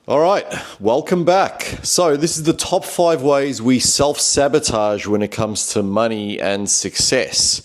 All right, welcome back. So this is the top 5 ways we self-sabotage when it comes to money and success.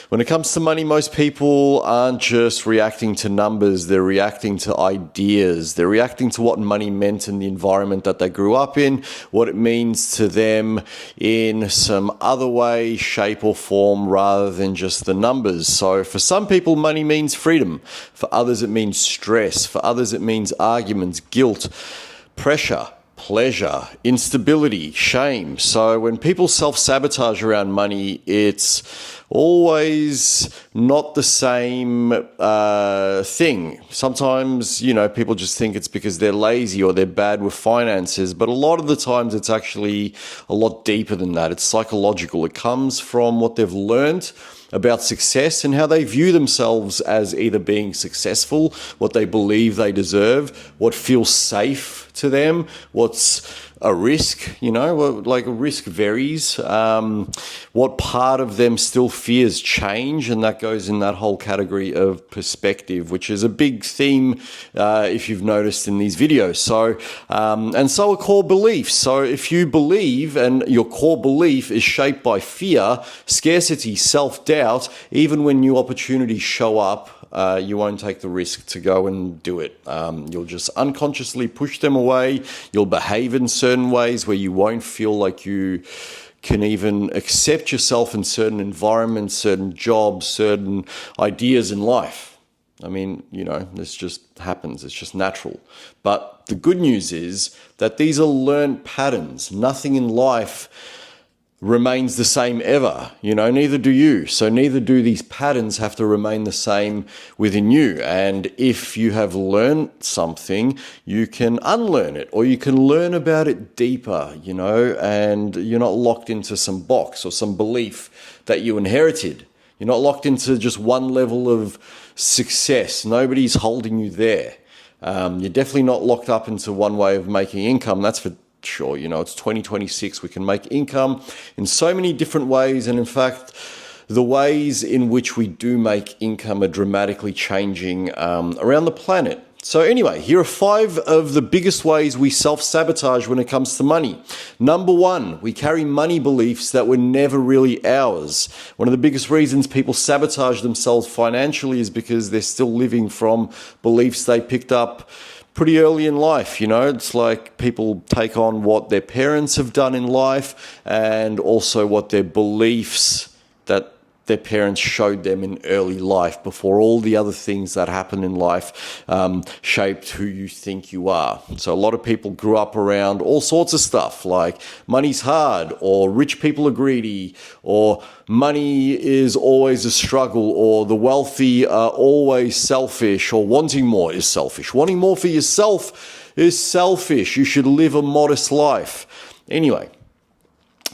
When it comes to money, most people aren't just reacting to numbers, they're reacting to ideas. They're reacting to what money meant in the environment that they grew up in, what it means to them in some other way, shape or form rather than just the numbers. So for some people, money means freedom. For others, it means stress. For others, it means arguments, guilt, pressure, pleasure, instability, shame. So when people self-sabotage around money, it's always not the same thing. Sometimes, people just think it's because they're lazy or they're bad with finances, but a lot of the times it's actually a lot deeper than that. It's psychological. It comes from what they've learned about success and how they view themselves as either being successful, what they believe they deserve, what feels safe to them, what's a risk, like a risk varies. What part of them still fears change, and that goes in that whole category of perspective, which is a big theme if you've noticed in these videos. So, and so are core beliefs. So if you believe and your core belief is shaped by fear, scarcity, self-doubt, even when new opportunities show up, you won't take the risk to go and do it. You'll just unconsciously push them away. You'll behave in certain ways where you won't feel like you can even accept yourself in certain environments, certain jobs, certain ideas in life. I mean, this just happens. It's just natural. But the good news is that these are learned patterns. Nothing in life remains the same ever, neither do you. So neither do these patterns have to remain the same within you. And if you have learned something, you can unlearn it, or you can learn about it deeper, and you're not locked into some box or some belief that you inherited. You're not locked into just one level of success. Nobody's holding you there. You're definitely not locked up into one way of making income. That's for sure. It's 2026. We can make income in so many different ways. And in fact, the ways in which we do make income are dramatically changing around the planet. So anyway, here are 5 of the biggest ways we self-sabotage when it comes to money. Number 1, we carry money beliefs that were never really ours. One of the biggest reasons people sabotage themselves financially is because they're still living from beliefs they picked up pretty early in life. It's like people take on what their parents have done in life and also what their beliefs that their parents showed them in early life before all the other things that happen in life shaped who you think you are. So a lot of people grew up around all sorts of stuff like money's hard, or rich people are greedy, or money is always a struggle, or the wealthy are always selfish, or wanting more is selfish. Wanting more for yourself is selfish. You should live a modest life. Anyway,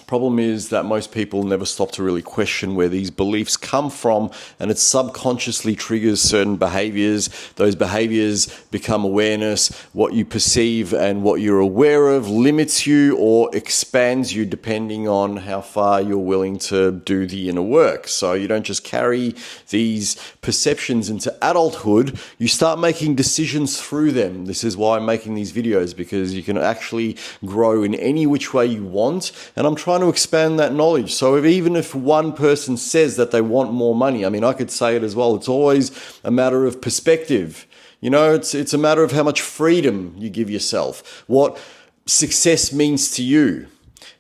problem is that most people never stop to really question where these beliefs come from, and it subconsciously triggers certain behaviors. Those behaviors become awareness. What you perceive and what you're aware of limits you or expands you depending on how far you're willing to do the inner work. So you don't just carry these perceptions into adulthood, you start making decisions through them. This is why I'm making these videos, because you can actually grow in any which way you want, and I'm trying to expand that knowledge. So even if one person says that they want more money, I could say it as well. It's always a matter of perspective. It's a matter of how much freedom you give yourself, what success means to you.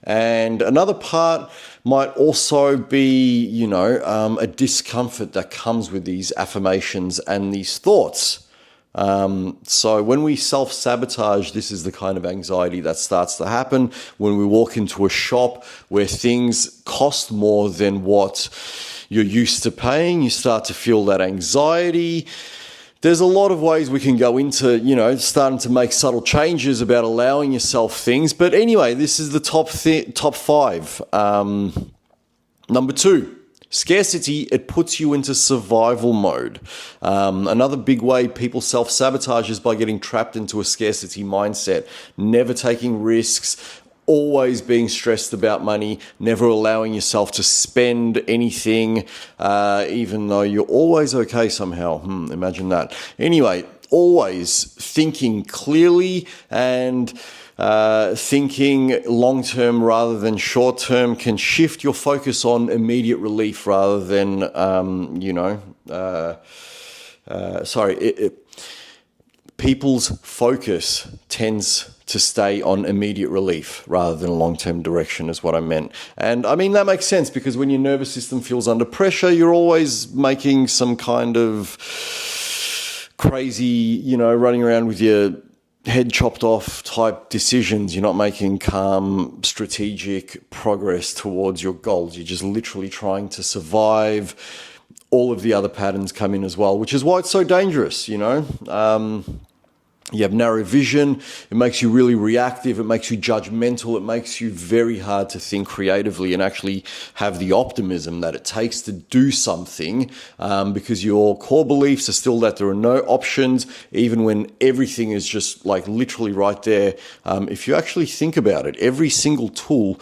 And another part might also be, a discomfort that comes with these affirmations and these thoughts. So when we self-sabotage, this is the kind of anxiety that starts to happen when we walk into a shop where things cost more than what you're used to paying. You start to feel that anxiety. There's a lot of ways we can go into, starting to make subtle changes about allowing yourself things. But anyway, this is the top 5. Number 2. Scarcity, it puts you into survival mode. Another big way people self-sabotage is by getting trapped into a scarcity mindset, never taking risks, always being stressed about money, never allowing yourself to spend anything, even though you're always okay somehow. Imagine that. Anyway, always thinking clearly and thinking long-term rather than short-term can shift your focus on immediate relief rather than, people's focus tends to stay on immediate relief rather than long-term direction is what I meant. And I mean, that makes sense because when your nervous system feels under pressure, you're always making some kind of crazy, running around with your head chopped off type decisions. You're not making calm, strategic progress towards your goals. You're just literally trying to survive. All of the other patterns come in as well, which is why it's so dangerous, You have narrow vision. It makes you really reactive. It makes you judgmental. It makes you very hard to think creatively and actually have the optimism that it takes to do something because your core beliefs are still that there are no options, even when everything is just like literally right there. If you actually think about it, every single tool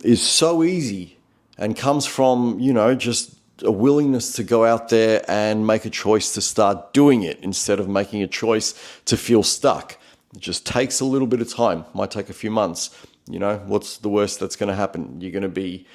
is so easy and comes from, just a willingness to go out there and make a choice to start doing it instead of making a choice to feel stuck. It just takes a little bit of time. Might take a few months. What's the worst that's going to happen? You're going to be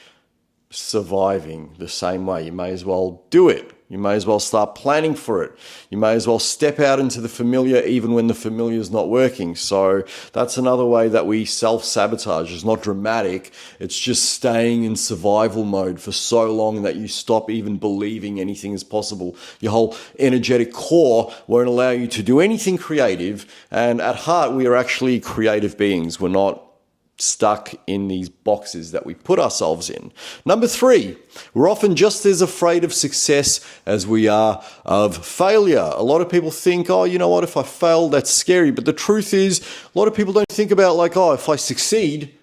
surviving the same way. You may as well do it. You may as well start planning for it. You may as well step out into the familiar even when the familiar is not working. So that's another way that we self-sabotage. It's not dramatic. It's just staying in survival mode for so long that you stop even believing anything is possible. Your whole energetic core won't allow you to do anything creative. And at heart, we are actually creative beings. We're not stuck in these boxes that we put ourselves in. Number 3, we're often just as afraid of success as we are of failure. A lot of people think, oh, you know what, if I fail, that's scary. But the truth is, a lot of people don't think about like, oh, if I succeed,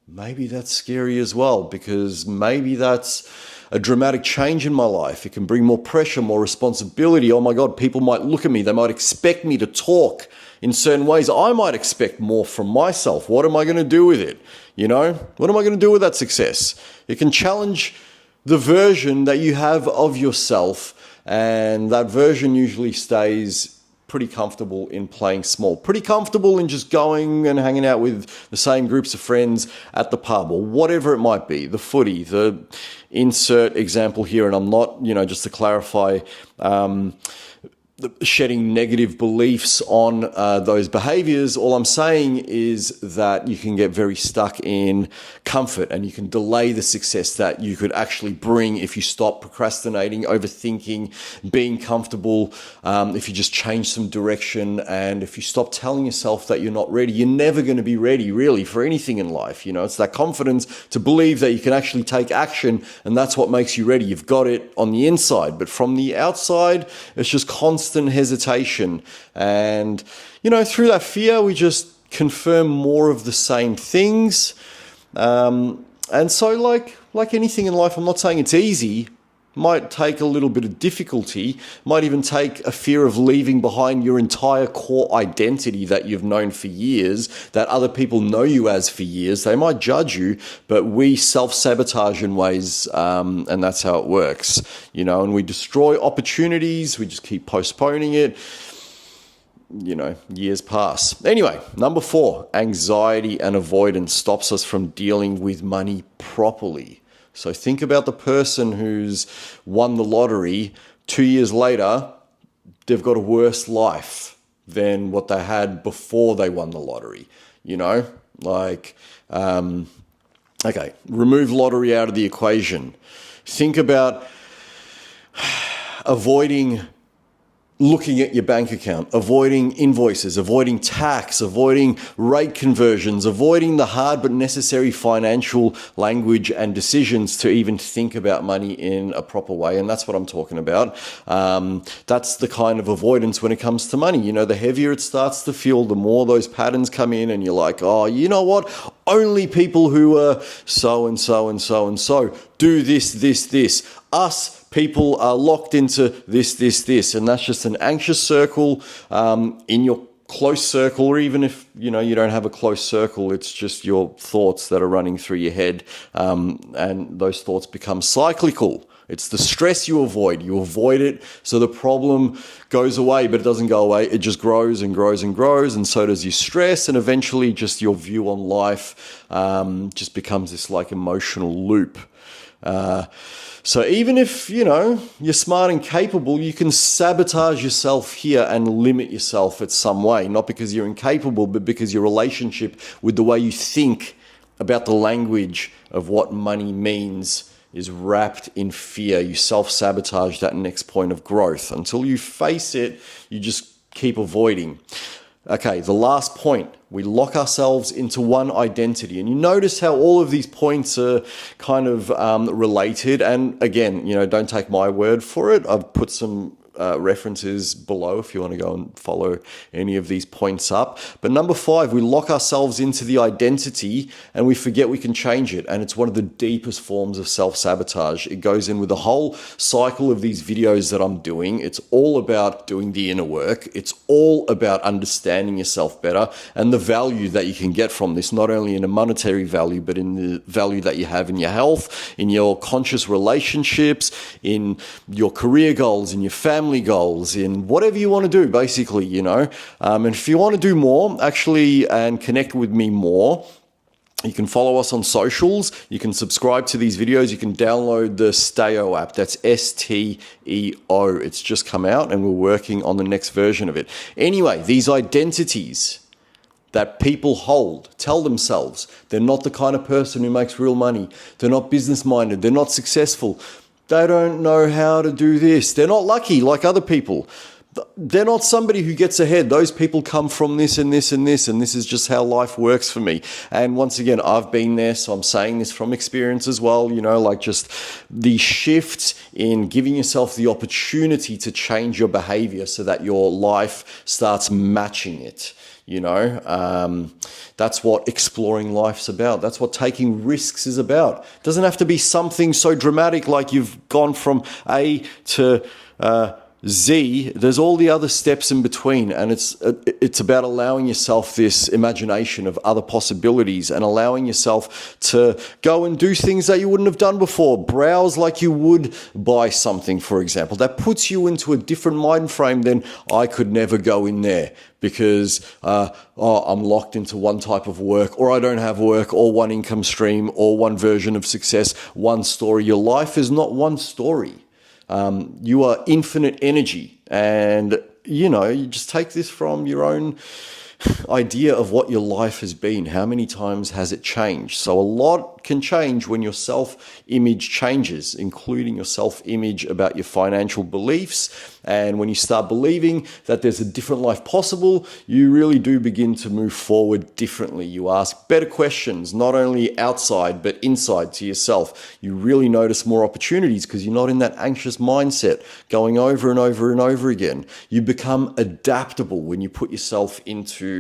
maybe that's scary as well, because maybe that's a dramatic change in my life. It can bring more pressure, more responsibility. Oh my God, people might look at me. They might expect me to talk in certain ways. I might expect more from myself. What am I going to do with it? What am I going to do with that success? It can challenge the version that you have of yourself, and that version usually stays pretty comfortable in playing small, pretty comfortable in just going and hanging out with the same groups of friends at the pub or whatever it might be, the footy, the insert example here. And I'm not, just to clarify, shedding negative beliefs on those behaviors. All I'm saying is that you can get very stuck in comfort and you can delay the success that you could actually bring if you stop procrastinating, overthinking, being comfortable, if you just change some direction, and if you stop telling yourself that you're not ready. You're never going to be ready really for anything in life. It's that confidence to believe that you can actually take action, and that's what makes you ready. You've got it on the inside, but from the outside, it's just constant hesitation. And, through that fear, we just confirm more of the same things. And so like anything in life, I'm not saying it's easy. Might take a little bit of difficulty, might even take a fear of leaving behind your entire core identity that you've known for years, that other people know you as for years. They might judge you, but we self-sabotage in ways, and that's how it works, and we destroy opportunities. We just keep postponing it. Years pass. Anyway, number 4, anxiety and avoidance stops us from dealing with money properly. So think about the person who's won the lottery. 2 years later, they've got a worse life than what they had before they won the lottery. Okay, remove lottery out of the equation. Think about avoiding looking at your bank account, avoiding invoices, avoiding tax, avoiding rate conversions, avoiding the hard but necessary financial language and decisions to even think about money in a proper way. And that's what I'm talking about. That's the kind of avoidance when it comes to money. The heavier it starts to feel, the more those patterns come in, and you're like, oh, you know what? Only people who are so and so and so and so do this. Us people are locked into this. And that's just an anxious circle in your close circle, or even if, you don't have a close circle, it's just your thoughts that are running through your head. And those thoughts become cyclical. It's the stress you avoid. You avoid it, so the problem goes away, but it doesn't go away. It just grows and grows and grows, and so does your stress, and eventually just your view on life just becomes this like emotional loop. So even if, you're smart and capable, you can sabotage yourself here and limit yourself at some way, not because you're incapable, but because your relationship with the way you think about the language of what money means is wrapped in fear. You self-sabotage that next point of growth. Until you face it, you just keep avoiding. Okay, the last point, we lock ourselves into one identity. And you notice how all of these points are kind of related. And again, don't take my word for it. I've put some references below if you want to go and follow any of these points up. But number 5, we lock ourselves into the identity and we forget we can change it. And it's one of the deepest forms of self-sabotage. It goes in with the whole cycle of these videos that I'm doing. It's all about doing the inner work. It's all about understanding yourself better and the value that you can get from this, not only in a monetary value, but in the value that you have in your health, in your conscious relationships, in your career goals, in your family goals, in whatever you want to do, basically, and if you want to do more, actually, and connect with me more, you can follow us on socials. You can subscribe to these videos. You can download the Steo app. That's STEO. It's just come out and we're working on the next version of it. Anyway, these identities that people hold, tell themselves they're not the kind of person who makes real money. They're not business-minded. They're not successful. They don't know how to do this. They're not lucky like other people. They're not somebody who gets ahead. Those people come from this and this and this, and this is just how life works for me. And once again, I've been there, so I'm saying this from experience as well, like just the shift in giving yourself the opportunity to change your behavior so that your life starts matching it. That's what exploring life's about. That's what taking risks is about. It doesn't have to be something so dramatic like you've gone from A to Z. There's all the other steps in between, and it's about allowing yourself this imagination of other possibilities and allowing yourself to go and do things that you wouldn't have done before. Browse like you would buy something, for example. That puts you into a different mind frame than I could never go in there because I'm locked into one type of work, or I don't have work, or one income stream, or one version of success, one story. Your life is not one story. You are infinite energy, and you just take this from your own idea of what your life has been. How many times has it changed? So a lot can change when your self-image changes, including your self-image about your financial beliefs. And when you start believing that there's a different life possible, you really do begin to move forward differently. You ask better questions, not only outside, but inside to yourself. You really notice more opportunities because you're not in that anxious mindset going over and over and over again. You become adaptable when you put yourself into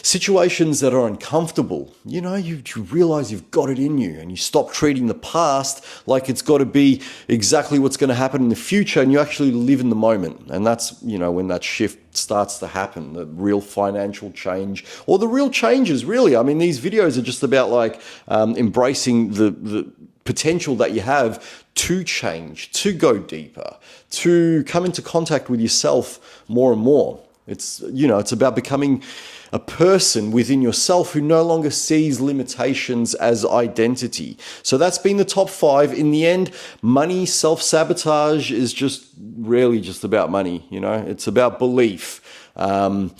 situations that are uncomfortable. You realize you've got it in you, and you stop treating the past like it's got to be exactly what's going to happen in the future, and you actually live in the moment. And that's, when that shift starts to happen, the real financial change, or the real changes, really. I mean, these videos are just about embracing the potential that you have to change, to go deeper, to come into contact with yourself more and more. It's about becoming a person within yourself who no longer sees limitations as identity. So that's been the top 5. In the end, money self-sabotage is just rarely just about money. It's about belief. And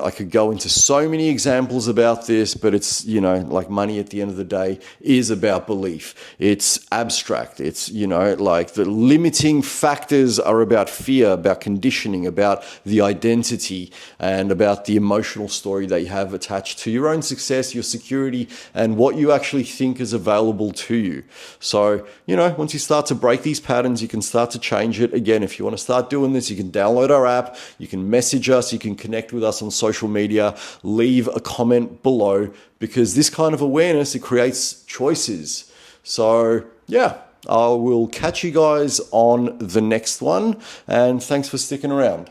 I could go into so many examples about this, but it's, money at the end of the day is about belief. It's abstract. It's, the limiting factors are about fear, about conditioning, about the identity, and about the emotional story that you have attached to your own success, your security, and what you actually think is available to you. So, once you start to break these patterns, you can start to change it. Again, if you want to start doing this, you can download our app, you can message us, you can connect with us on social media, leave a comment below, because this kind of awareness, it creates choices. So yeah, I will catch you guys on the next one, and thanks for sticking around.